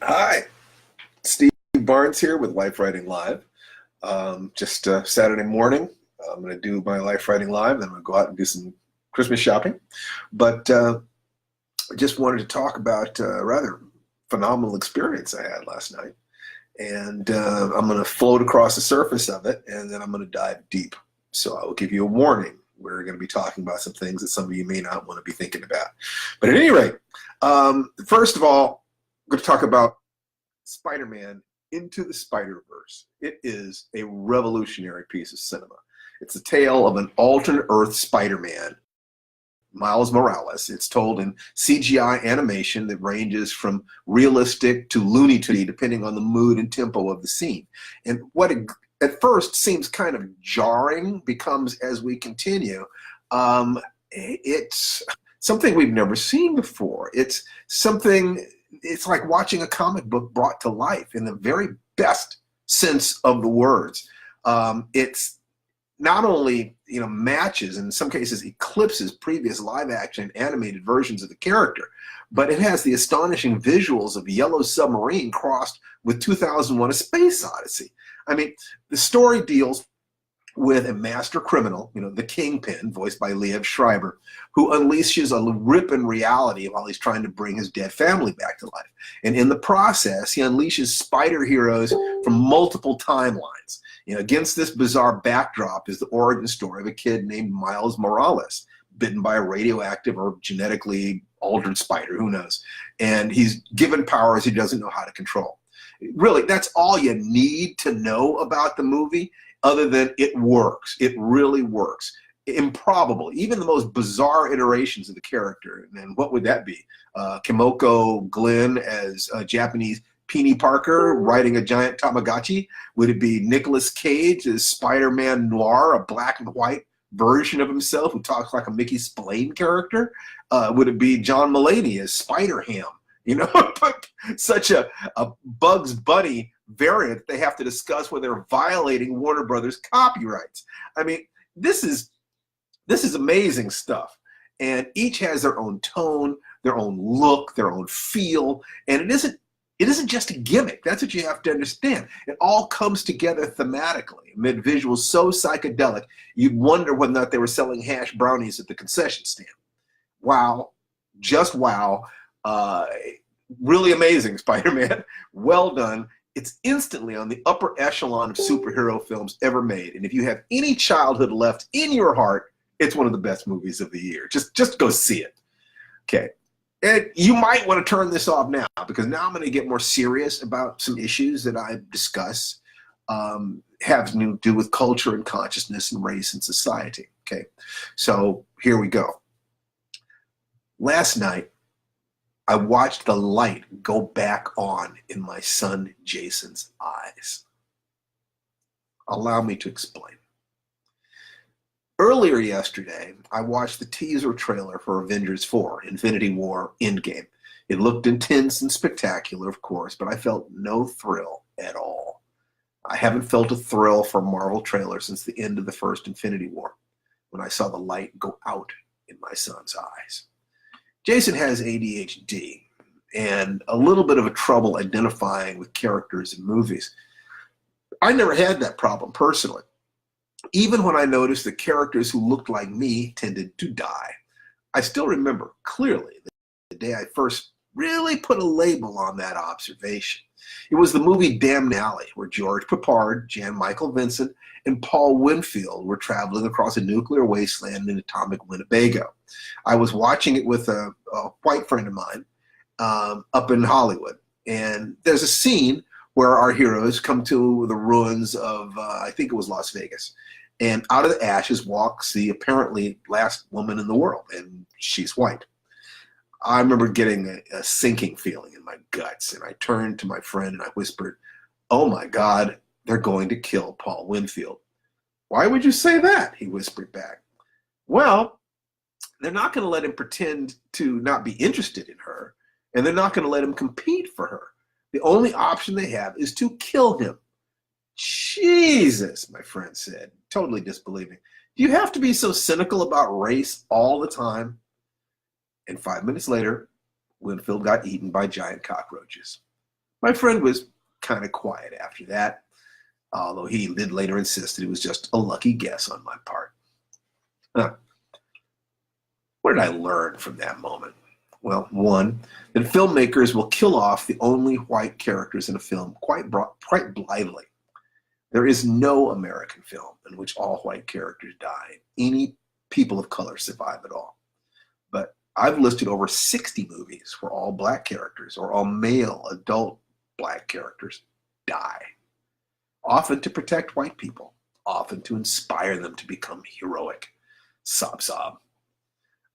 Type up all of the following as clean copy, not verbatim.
Hi, Steve Barnes here with Life Writing Live. Just Saturday morning, I'm going to do my Life Writing Live, then I'm going to go out and do some Christmas shopping. But I just wanted to talk about a rather phenomenal experience I had last night. And I'm going to float across the surface of it, and then I'm going to dive deep. So I will give you a warning. We're going to be talking about some things that some of you may not want to be thinking about. But at any rate, first of all, I'm going to talk about Spider-Man Into the Spider-Verse. It is a revolutionary piece of cinema. It's a tale of an alternate Earth Spider-Man, Miles Morales. It's told in CGI animation that ranges from realistic to Looney Tunes, depending on the mood and tempo of the scene. And what at first seems kind of jarring becomes, as we continue, it's something we've never seen before. It's like watching a comic book brought to life in the very best sense of the words. It's not only matches, in some cases eclipses previous live action animated versions of the character, but it has the astonishing visuals of Yellow Submarine crossed with 2001: A Space Odyssey. I mean, the story deals with a master criminal, the Kingpin, voiced by Liev Schreiber, who unleashes a rip in reality while he's trying to bring his dead family back to life. And in the process, he unleashes spider heroes from multiple timelines. Against this bizarre backdrop is the origin story of a kid named Miles Morales, bitten by a radioactive or genetically altered spider, who knows? And he's given powers he doesn't know how to control. Really, that's all you need to know about the movie. Other than it works. It really works. Improbable. Even the most bizarre iterations of the character. And what would that be? Kimiko Glenn as a Japanese Peony Parker riding a giant Tamagotchi? Would it be Nicolas Cage as Spider-Man Noir, a black and white version of himself who talks like a Mickey Spillane character? Would it be John Mulaney as Spider-Ham? Such a Bugs Bunny variant they have to discuss when they're violating Warner Brothers copyrights. I mean, this is amazing stuff. And each has their own tone, their own look, their own feel, and it isn't just a gimmick. That's what you have to understand. It all comes together thematically amid visuals so psychedelic you'd wonder whether or not they were selling hash brownies at the concession stand. Wow, just wow. Really amazing, Spider-Man. Well done. It's instantly on the upper echelon of superhero films ever made. And if you have any childhood left in your heart, it's one of the best movies of the year. Just go see it. Okay. And you might want to turn this off now, because now I'm going to get more serious about some issues that I discuss have to do with culture and consciousness and race and society. Okay. So here we go. Last night, I watched the light go back on in my son Jason's eyes. Allow me to explain. Earlier yesterday, I watched the teaser trailer for Avengers 4, Infinity War Endgame. It looked intense and spectacular, of course, but I felt no thrill at all. I haven't felt a thrill for a Marvel trailer since the end of the first Infinity War, when I saw the light go out in my son's eyes. Jason has ADHD and a little bit of a trouble identifying with characters in movies. I never had that problem personally. Even when I noticed that characters who looked like me tended to die. I still remember clearly the day I first really put a label on that observation. It was the movie Damned Alley, where George Peppard, Jan Michael Vincent, and Paul Winfield were traveling across a nuclear wasteland in atomic Winnebago. I was watching it with a white friend of mine up in Hollywood. And there's a scene where our heroes come to the ruins of, I think it was Las Vegas. And out of the ashes walks the apparently last woman in the world, and she's white. I remember getting a sinking feeling in my guts, and I turned to my friend and I whispered, "Oh my God, they're going to kill Paul Winfield." "Why would you say that?" he whispered back. "Well, they're not going to let him pretend to not be interested in her, and they're not going to let him compete for her. The only option they have is to kill him." "Jesus," my friend said, totally disbelieving. "Do you have to be so cynical about race all the time?" And 5 minutes later, Winfield got eaten by giant cockroaches. My friend was kind of quiet after that, although he did later insist that it was just a lucky guess on my part. Huh. What did I learn from that moment? Well, one, that filmmakers will kill off the only white characters in a film quite blithely. There is no American film in which all white characters die. Any people of color survive at all. But I've listed over 60 movies where all black characters or all male adult black characters die. Often to protect white people, often to inspire them to become heroic. Sob sob.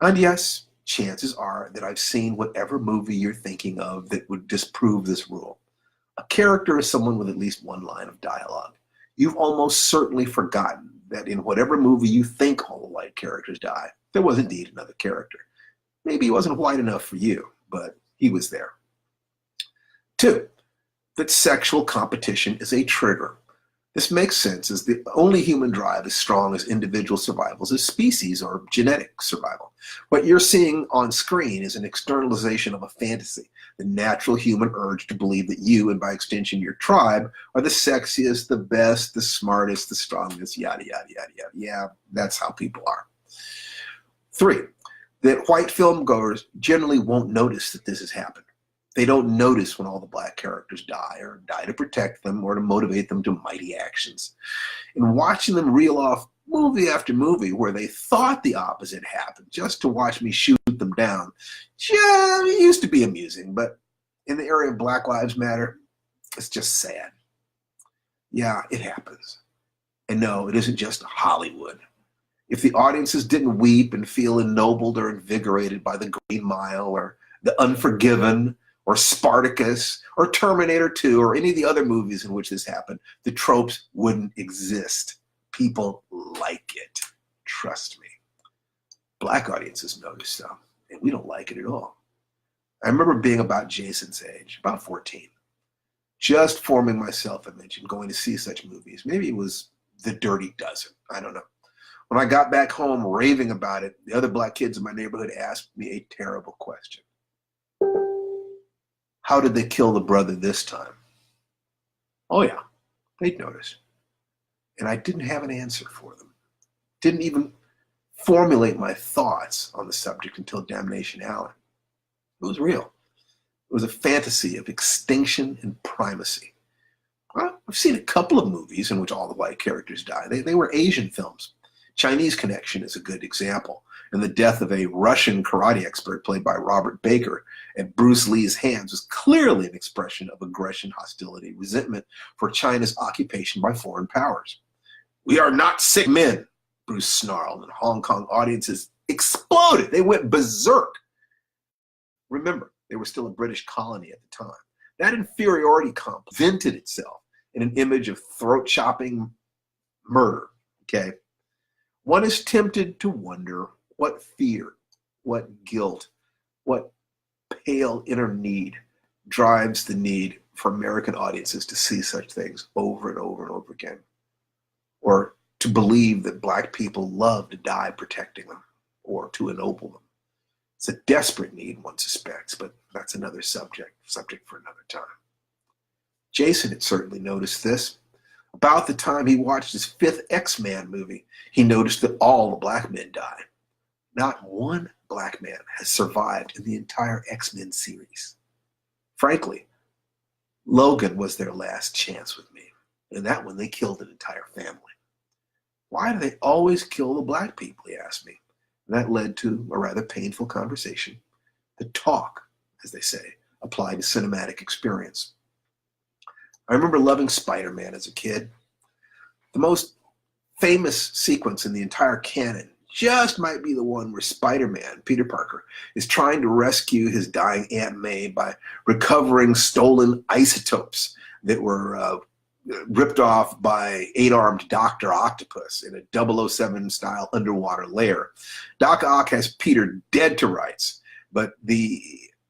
And yes, chances are that I've seen whatever movie you're thinking of that would disprove this rule. A character is someone with at least one line of dialogue. You've almost certainly forgotten that in whatever movie you think all the white characters die, there was indeed another character. Maybe he wasn't white enough for you, but he was there. 2, that sexual competition is a trigger. This makes sense, as the only human drive as strong as individual survival is species or genetic survival. What you're seeing on screen is an externalization of a fantasy, the natural human urge to believe that you, and by extension your tribe, are the sexiest, the best, the smartest, the strongest, yada, yada, yada, yada. Yeah, that's how people are. 3, that white film goers generally won't notice that this has happened. They don't notice when all the black characters die, or die to protect them, or to motivate them to mighty actions. And watching them reel off movie after movie where they thought the opposite happened, just to watch me shoot them down, it used to be amusing, but in the area of Black Lives Matter, it's just sad. Yeah, it happens. And no, it isn't just Hollywood. If the audiences didn't weep and feel ennobled or invigorated by The Green Mile or The Unforgiven, or Spartacus, or Terminator 2, or any of the other movies in which this happened, the tropes wouldn't exist. People like it. Trust me. Black audiences notice though, and we don't like it at all. I remember being about Jason's age, about 14, just forming my self-image and going to see such movies. Maybe it was The Dirty Dozen, I don't know. When I got back home raving about it, the other black kids in my neighborhood asked me a terrible question. How did they kill the brother this time? Oh yeah, they'd notice. And I didn't have an answer for them. Didn't even formulate my thoughts on the subject until Damnation Alley. It was real. It was a fantasy of extinction and primacy. Well, I've seen a couple of movies in which all the white characters die. They were Asian films. Chinese Connection is a good example. And the death of a Russian karate expert played by Robert Baker at Bruce Lee's hands was clearly an expression of aggression, hostility, resentment for China's occupation by foreign powers. We are not sick men, Bruce snarled, and Hong Kong audiences exploded. They went berserk. Remember, they were still a British colony at the time. That inferiority complex vented itself in an image of throat-chopping murder, okay? One is tempted to wonder what fear, what guilt, what pale inner need drives the need for American audiences to see such things over and over and over again, or to believe that black people love to die protecting them, or to ennoble them. It's a desperate need, one suspects, but that's another subject for another time. Jason had certainly noticed this. About the time he watched his 5th X-Men movie, he noticed that all the black men died. Not one black man has survived in the entire X-Men series. Frankly, Logan was their last chance with me. In that one, they killed an entire family. Why do they always kill the black people, he asked me. And that led to a rather painful conversation. The talk, as they say, applied to cinematic experience. I remember loving Spider-Man as a kid. The most famous sequence in the entire canon just might be the one where Spider-Man, Peter Parker, is trying to rescue his dying Aunt May by recovering stolen isotopes that were ripped off by 8-armed Dr. Octopus in a 007-style underwater lair. Doc Ock has Peter dead to rights, but the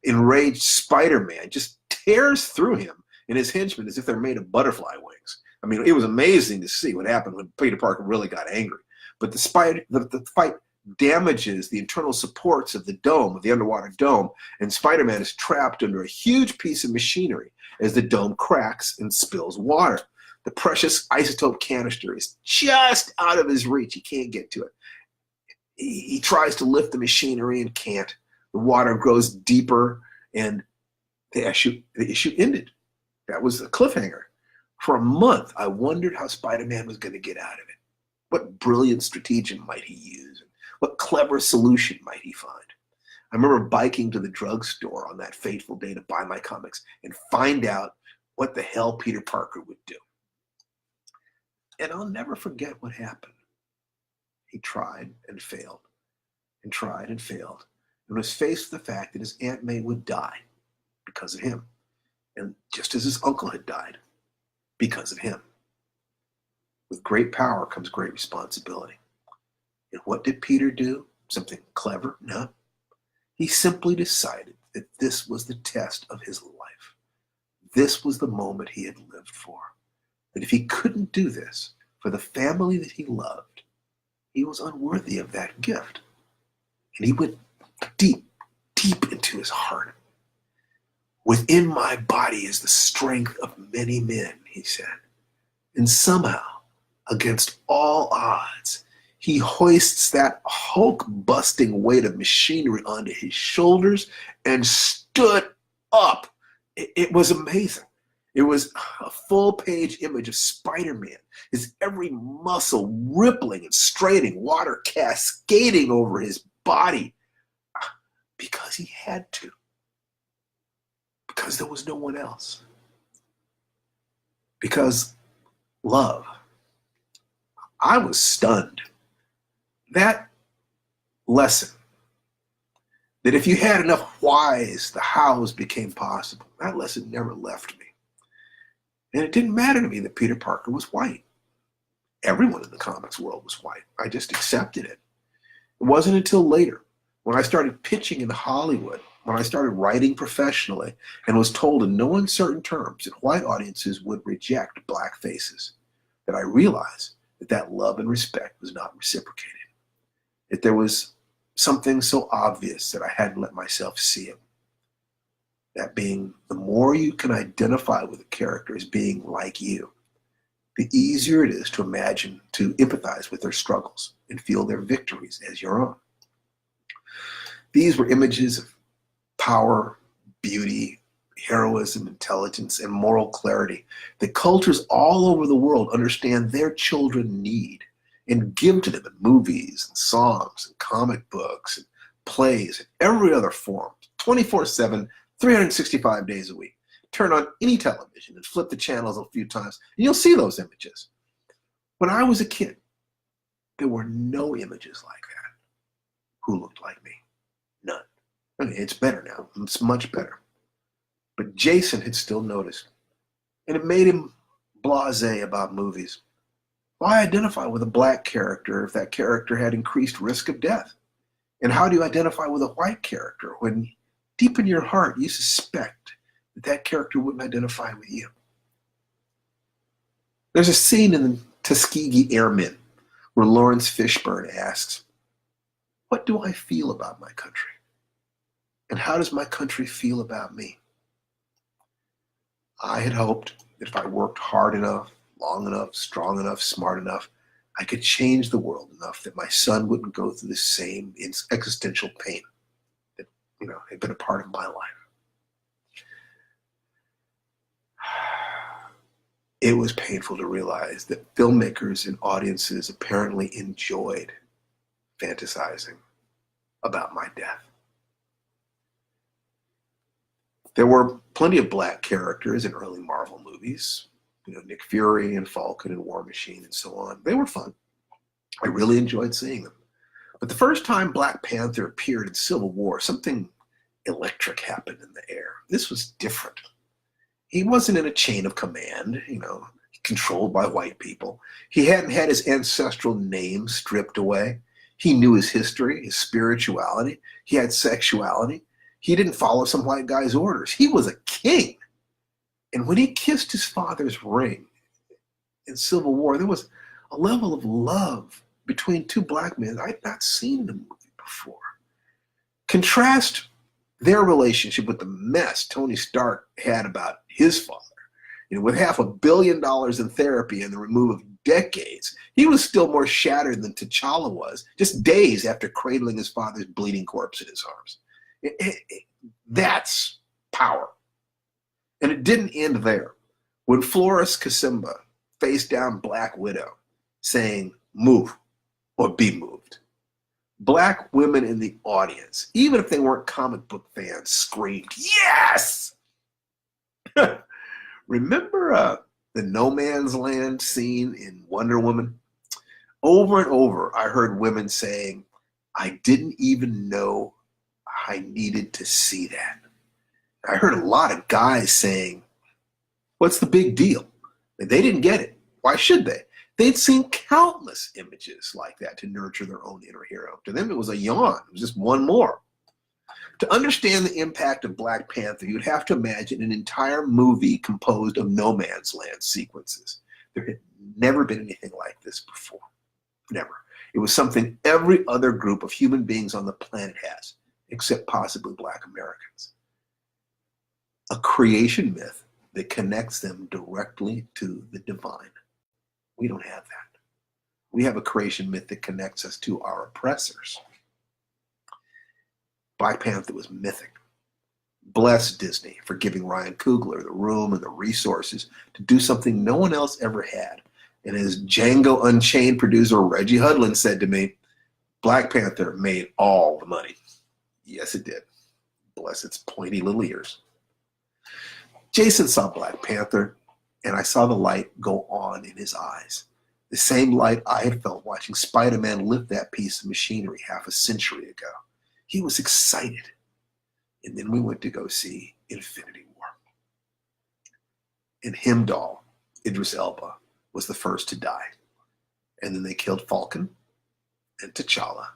enraged Spider-Man just tears through him and his henchmen as if they're made of butterfly wings. I mean, it was amazing to see what happened when Peter Parker really got angry. But the fight damages the internal supports of the dome, of the underwater dome, and Spider-Man is trapped under a huge piece of machinery as the dome cracks and spills water. The precious isotope canister is just out of his reach. He can't get to it. He tries to lift the machinery and can't. The water grows deeper, and the issue ended. That was a cliffhanger. For a month, I wondered how Spider-Man was going to get out of it. What brilliant stratagem might he use? What clever solution might he find? I remember biking to the drugstore on that fateful day to buy my comics and find out what the hell Peter Parker would do. And I'll never forget what happened. He tried and failed, and tried and failed, and was faced with the fact that his Aunt May would die because of him, and just as his uncle had died because of him. With great power comes great responsibility. And what did Peter do? Something clever? No. He simply decided that this was the test of his life. This was the moment he had lived for. That if he couldn't do this for the family that he loved, he was unworthy of that gift. And he went deep, deep into his heart. Within my body is the strength of many men, he said. And somehow, against all odds, he hoists that Hulk-busting weight of machinery onto his shoulders and stood up. It was amazing. It was a full-page image of Spider-Man, his every muscle rippling and straining, water cascading over his body, because he had to. Because there was no one else. Because love. I was stunned. That lesson, that if you had enough whys, the hows became possible, that lesson never left me. And it didn't matter to me that Peter Parker was white. Everyone in the comics world was white. I just accepted it. It wasn't until later, when I started pitching in Hollywood, when I started writing professionally, and was told in no uncertain terms that white audiences would reject black faces, that I realized that love and respect was not reciprocated. That there was something so obvious that I hadn't let myself see it. That being, the more you can identify with a character as being like you, the easier it is to imagine, to empathize with their struggles and feel their victories as your own. These were images of power, beauty, heroism, intelligence, and moral clarity that cultures all over the world understand their children need and give to them in movies and songs and comic books and plays and every other form, 24/7, 365 days a week. Turn on any television and flip the channels a few times, and you'll see those images. When I was a kid, there were no images like that who looked like me. None. I mean, it's better now. It's much better. But Jason had still noticed, and it made him blasé about movies. Why identify with a black character if that character had increased risk of death? And how do you identify with a white character when deep in your heart you suspect that that character wouldn't identify with you? There's a scene in the Tuskegee Airmen where Lawrence Fishburne asks, "What do I feel about my country? And how does my country feel about me?" I had hoped that if I worked hard enough, long enough, strong enough, smart enough, I could change the world enough that my son wouldn't go through the same existential pain that, had been a part of my life. It was painful to realize that filmmakers and audiences apparently enjoyed fantasizing about my death. There were plenty of black characters in early Marvel movies, Nick Fury and Falcon and War Machine and so on. They were fun. I really enjoyed seeing them. But the first time Black Panther appeared in Civil War, something electric happened in the air. This was different. He wasn't in a chain of command, controlled by white people. He hadn't had his ancestral name stripped away. He knew his history, his spirituality. He had sexuality. He didn't follow some white guy's orders. He was a king. And when he kissed his father's ring in Civil War, there was a level of love between two black men I'd not seen in a movie before. Contrast their relationship with the mess Tony Stark had about his father. With $500 million in therapy and the remove of decades, he was still more shattered than T'Challa was, just days after cradling his father's bleeding corpse in his arms. That's power. And it didn't end there. When Florence Kasimba faced down Black Widow, saying, "Move or be moved," black women in the audience, even if they weren't comic book fans, screamed, "Yes!" Remember the no man's land scene in Wonder Woman? Over and over, I heard women saying, "I didn't even know I needed to see that." I heard a lot of guys saying, "What's the big deal?" They didn't get it. Why should they? They'd seen countless images like that to nurture their own inner hero. To them, it was a yawn. It was just one more. To understand the impact of Black Panther, you'd have to imagine an entire movie composed of no man's land sequences. There had never been anything like this before. Never. It was something every other group of human beings on the planet has, except possibly Black Americans. A creation myth that connects them directly to the divine. We don't have that. We have a creation myth that connects us to our oppressors. Black Panther was mythic. Bless Disney for giving Ryan Coogler the room and the resources to do something no one else ever had. And as Django Unchained producer Reggie Hudlin said to me, Black Panther made all the money. Yes, it did. Bless its pointy little ears. Jason saw Black Panther, and I saw the light go on in his eyes. The same light I had felt watching Spider-Man lift that piece of machinery half a century ago. He was excited. And then we went to go see Infinity War. And Heimdall, Idris Elba, was the first to die. And then they killed Falcon and T'Challa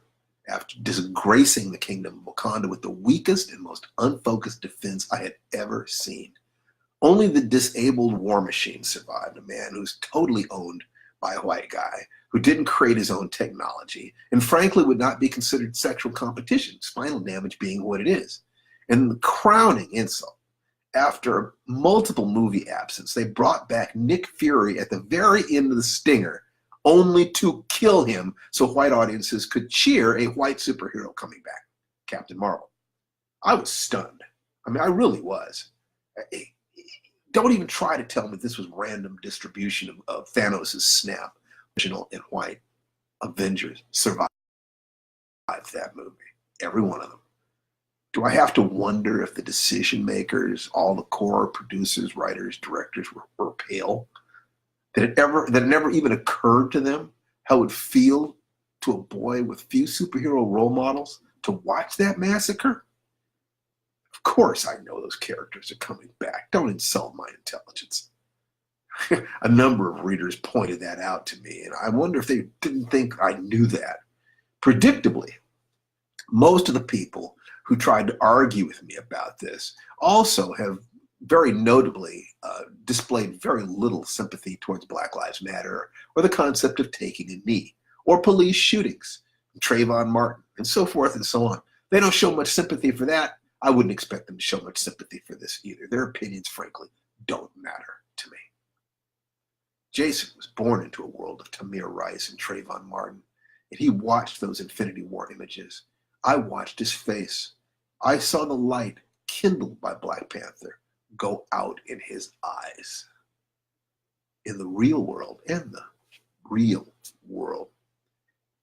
after disgracing the kingdom of Wakanda with the weakest and most unfocused defense I had ever seen. Only the disabled War Machine survived, a man who's totally owned by a white guy who didn't create his own technology and frankly would not be considered sexual competition, spinal damage being what it is. And the crowning insult, after multiple movie absence, they brought back Nick Fury at the very end of the stinger only to kill him so white audiences could cheer a white superhero coming back, Captain Marvel. I was stunned. I mean, I really was. Don't even try to tell me this was random distribution of Thanos' snap. Original and white Avengers survived that movie. Every one of them. Do I have to wonder if the decision makers, all the core producers, writers, directors were pale? That it never even occurred to them how it would feel to a boy with few superhero role models to watch that massacre? Of course I know those characters are coming back. Don't insult my intelligence. A number of readers pointed that out to me, and I wonder if they didn't think I knew that. Predictably, most of the people who tried to argue with me about this also have very notably displayed very little sympathy towards Black Lives Matter or the concept of taking a knee or police shootings, Trayvon Martin, and so forth and so on. They don't show much sympathy for that. I wouldn't expect them to show much sympathy for this either. Their opinions, frankly, don't matter to me. Jason was born into a world of Tamir Rice and Trayvon Martin, and he watched those Infinity War images. I watched his face. I saw the light kindled by Black Panther go out in his eyes. In the real world,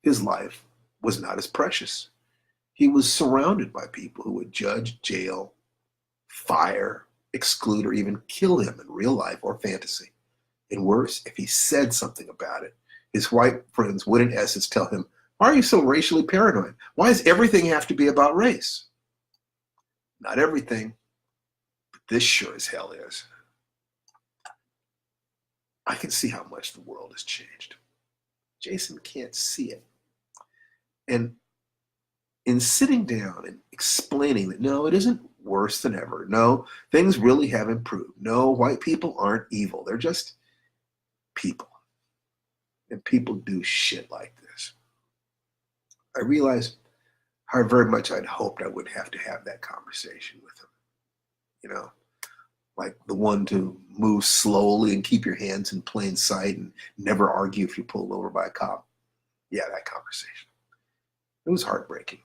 his life was not as precious. He was surrounded by people who would judge, jail, fire, exclude, or even kill him in real life or fantasy. And worse, if he said something about it, his white friends would in essence tell him, "Why are you so racially paranoid? Why does everything have to be about race?" Not everything, but this sure as hell is. I can see how much the world has changed. Jason can't see it. And in sitting down and explaining that, no, it isn't worse than ever. No, things really have improved. No, white people aren't evil. They're just people. And people do shit like this. I realized how very much I'd hoped I would have to have that conversation with him. You know, like the one to move slowly and keep your hands in plain sight and never argue if you're pulled over by a cop. Yeah, that conversation. It was heartbreaking.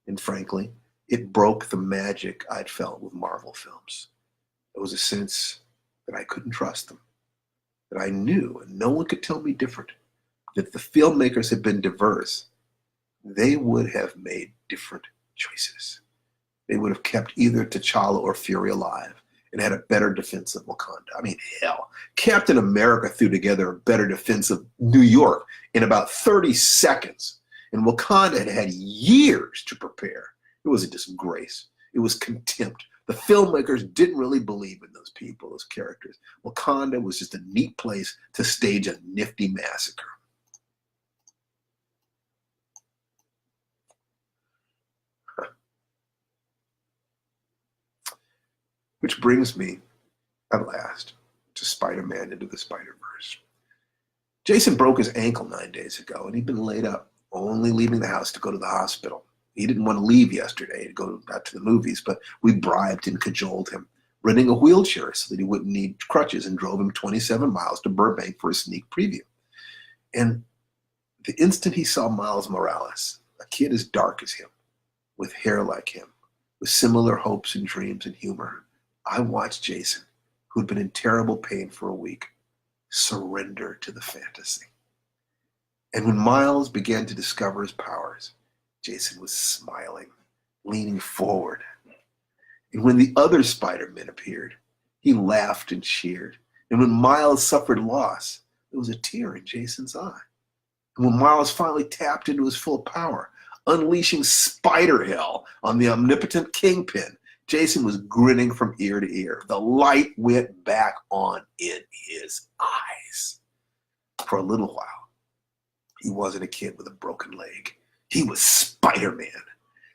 And frankly, it broke the magic I'd felt with Marvel films. It was a sense that I couldn't trust them, that I knew, and no one could tell me different, that if the filmmakers had been diverse, they would have made different choices. They would have kept either T'Challa or Fury alive and had a better defense of Wakanda. I mean, hell, Captain America threw together a better defense of New York in about 30 seconds. And Wakanda had had years to prepare. It was a disgrace. It was contempt. The filmmakers didn't really believe in those people, those characters. Wakanda was just a neat place to stage a nifty massacre. Which brings me, at last, to Spider-Man Into the Spider-Verse. Jason broke his ankle 9 days ago, and he'd been laid up, only leaving the house to go to the hospital. He didn't want to leave yesterday to go out to the movies, but we bribed and cajoled him, renting a wheelchair so that he wouldn't need crutches, and drove him 27 miles to Burbank for a sneak preview. And the instant he saw Miles Morales, a kid as dark as him, with hair like him, with similar hopes and dreams and humor, I watched Jason, who'd been in terrible pain for a week, surrender to the fantasy. And when Miles began to discover his powers, Jason was smiling, leaning forward. And when the other Spider-Men appeared, he laughed and cheered. And when Miles suffered loss, there was a tear in Jason's eye. And when Miles finally tapped into his full power, unleashing spider hell on the omnipotent Kingpin, Jason was grinning from ear to ear. The light went back on in his eyes. For a little while, he wasn't a kid with a broken leg. He was Spider-Man,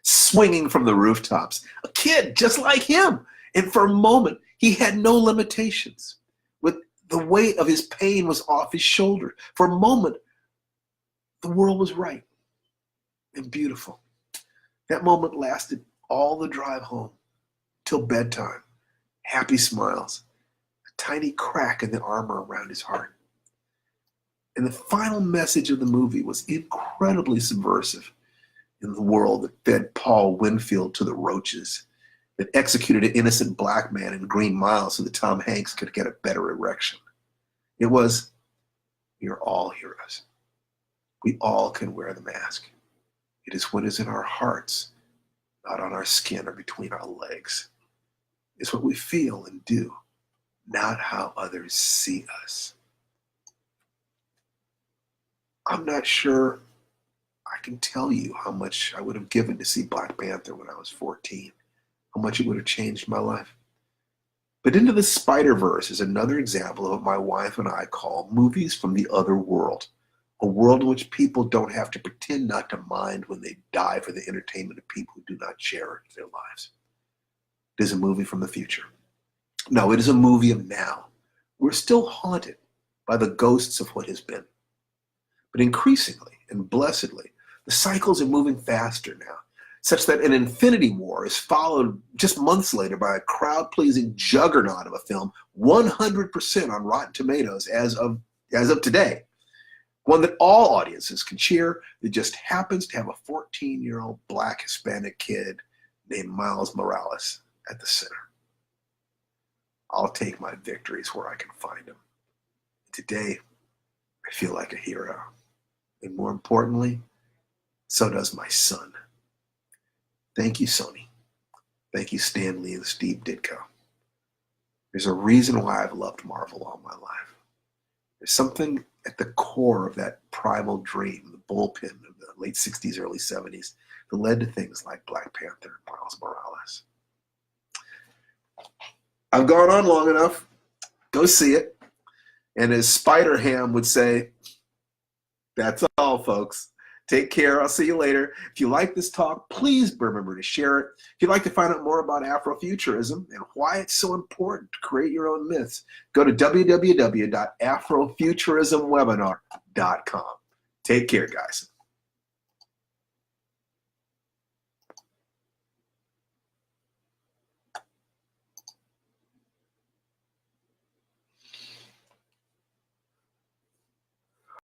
swinging from the rooftops, a kid just like him. And for a moment, he had no limitations. With the weight of his pain was off his shoulder. For a moment, the world was right and beautiful. That moment lasted all the drive home till bedtime. Happy smiles, a tiny crack in the armor around his heart. And the final message of the movie was incredibly subversive in the world that fed Paul Winfield to the roaches, that executed an innocent black man in Green Mile so that Tom Hanks could get a better erection. It was, we are all heroes. We all can wear the mask. It is what is in our hearts, not on our skin or between our legs. It's what we feel and do, not how others see us. I'm not sure I can tell you how much I would have given to see Black Panther when I was 14, how much it would have changed my life. But Into the Spider-Verse is another example of what my wife and I call movies from the other world, a world in which people don't have to pretend not to mind when they die for the entertainment of people who do not cherish their lives. It is a movie from the future. No, it is a movie of now. We're still haunted by the ghosts of what has been. But increasingly and blessedly, the cycles are moving faster now, such that an Infinity War is followed just months later by a crowd-pleasing juggernaut of a film, 100% on Rotten Tomatoes as of today. One that all audiences can cheer, that just happens to have a 14-year-old black Hispanic kid named Miles Morales at the center. I'll take my victories where I can find them. Today, I feel like a hero. And more importantly, so does my son. Thank you, Sony. Thank you, Stan Lee and Steve Ditko. There's a reason why I've loved Marvel all my life. There's something at the core of that primal dream, the bullpen of the late 60s, early 70s, that led to things like Black Panther and Miles Morales. I've gone on long enough. Go see it. And as Spider-Ham would say, that's all, folks. Take care. I'll see you later. If you like this talk, please remember to share it. If you'd like to find out more about Afrofuturism and why it's so important to create your own myths, go to www.afrofuturismwebinar.com. Take care, guys.